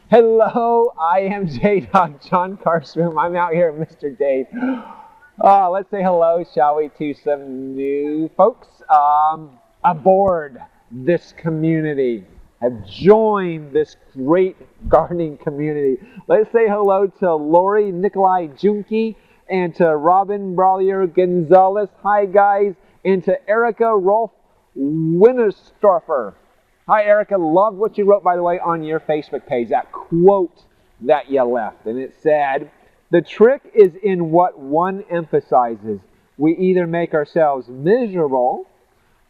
Hello, I am J-Dog John Carstroom. I'm out here with Mr. Dave. Let's say hello, shall we, to some new folks aboard this community, have joined this great gardening community. Let's say hello to Lori Nikolai Junke and to Robin Bralier Gonzalez. Hi, guys. And to Erica Rolf Winnerstorfer. Hi, Erica. Loved what you wrote, by the way, on your Facebook page, that quote that you left. And it said, "The trick is in what one emphasizes. We either make ourselves miserable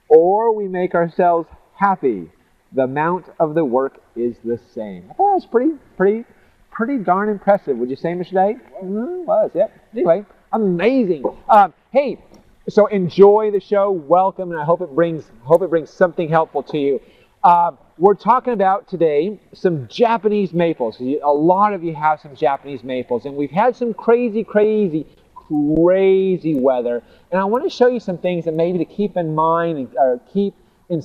or we make ourselves happy. The amount of the work is the same." I thought that was pretty darn impressive. Would you say, Mr. Dave? It was, yep. Anyway, amazing. Hey, so enjoy the show. Welcome, and I hope it brings something helpful to you. We're talking about today some Japanese maples. A lot of you have some Japanese maples, and we've had some crazy weather. And I want to show you some things that maybe to keep in mind or keep an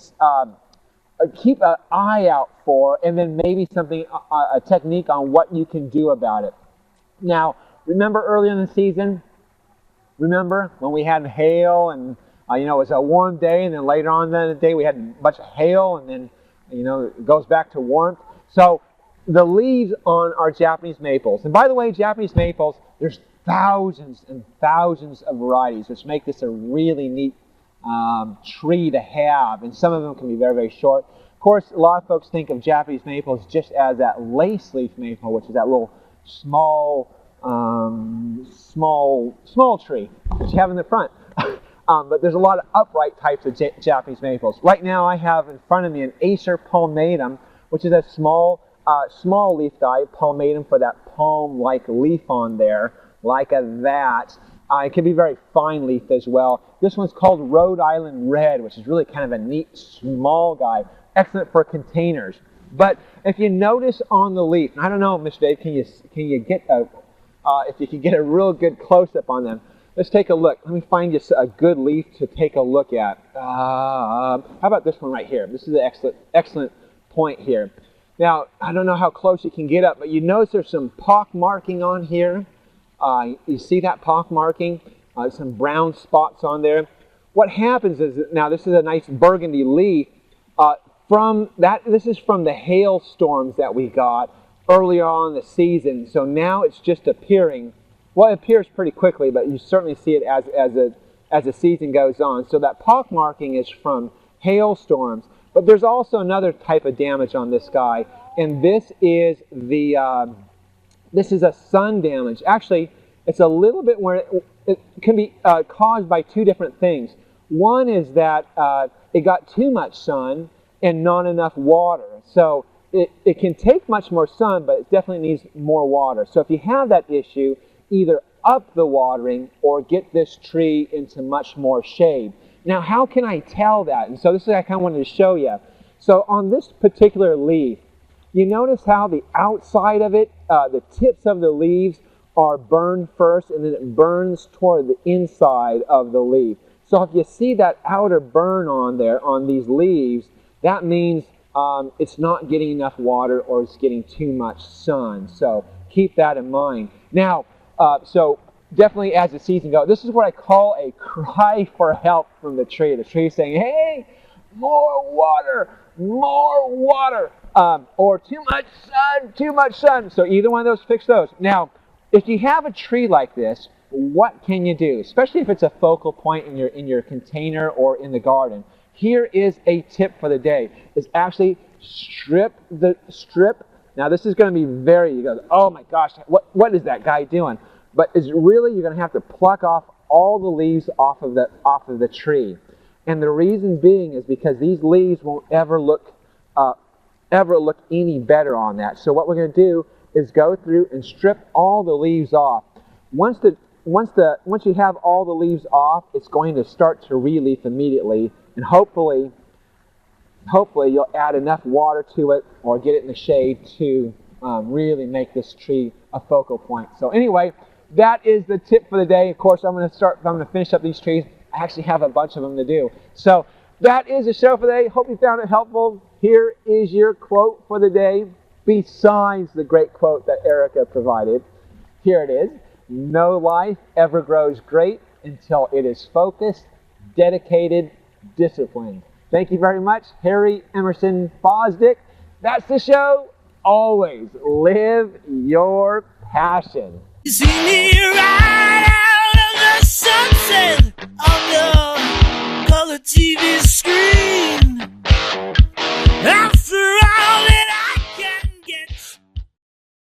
eye out for, and then maybe something, a technique on what you can do about it. Now, remember earlier in the season? Remember when we had hail and it was a warm day, and then later on in the day we had a bunch of hail, and then it goes back to warmth. So the leaves on our Japanese maples, and by the way, Japanese maples, there's thousands and thousands of varieties, which make this a really neat tree to have, and some of them can be very, very short. Of course, a lot of folks think of Japanese maples just as that lace leaf maple, which is that little small tree that you have in the front. But there's a lot of upright types of Japanese maples. Right now I have in front of me an Acer palmatum, which is a small leaf guy, palmatum for that palm-like leaf on there, like that. It can be very fine leaf as well. This one's called Rhode Island Red, which is really kind of a neat small guy, excellent for containers. But if you notice on the leaf, and I don't know, Mr. Dave, can you get if you can get a real good close-up on them? Let's take a look. Let me find you a good leaf to take a look at. How about this one right here? This is an excellent point here. Now, I don't know how close you can get up, but you notice there's some pock marking on here. You see that pock marking? Some brown spots on there. What happens is, now this is a nice burgundy leaf. This is from the hailstorms that we got earlier on in the season. So now it's just appearing. Well, it appears pretty quickly, but you certainly see it as the season goes on. So that pock marking is from hailstorms. But there's also another type of damage on this guy, and this is a sun damage. Actually, it's a little bit where it can be caused by two different things. One is that it got too much sun and not enough water. So it can take much more sun, but it definitely needs more water. So if you have that issue, either up the watering or get this tree into much more shade. Now, how can I tell that? And so this is what I kind of wanted to show you. So on this particular leaf, you notice how the outside of it, the tips of the leaves are burned first, and then it burns toward the inside of the leaf. So if you see that outer burn on there, on these leaves, that means it's not getting enough water or it's getting too much sun. So keep that in mind. Now, so definitely as the season goes, this is what I call a cry for help from the tree. The tree is saying, hey, more water, or too much sun. So either one of those, fix those. Now, if you have a tree like this, what can you do? Especially if it's a focal point in your container or in the garden. Here is a tip for the day. Is actually strip. Now this is going to be you go, oh my gosh, what is that guy doing? But it's really, you're going to have to pluck off all the leaves off of the tree. And the reason being is because these leaves won't ever look any better on that. So what we're going to do is go through and strip all the leaves off. Once you have all the leaves off, it's going to start to re-leaf immediately, and hopefully you'll add enough water to it or get it in the shade to really make this tree a focal point. So anyway, that is the tip for the day. Of course, I'm going to finish up these trees. I actually have a bunch of them to do. So that is the show for the day. Hope you found it helpful. Here is your quote for the day. besides the great quote that Erica provided. Here it is. No life ever grows great until it is focused, dedicated, disciplined. Thank you very much, Harry Emerson Fosdick. That's the show. Always live your passion. See me right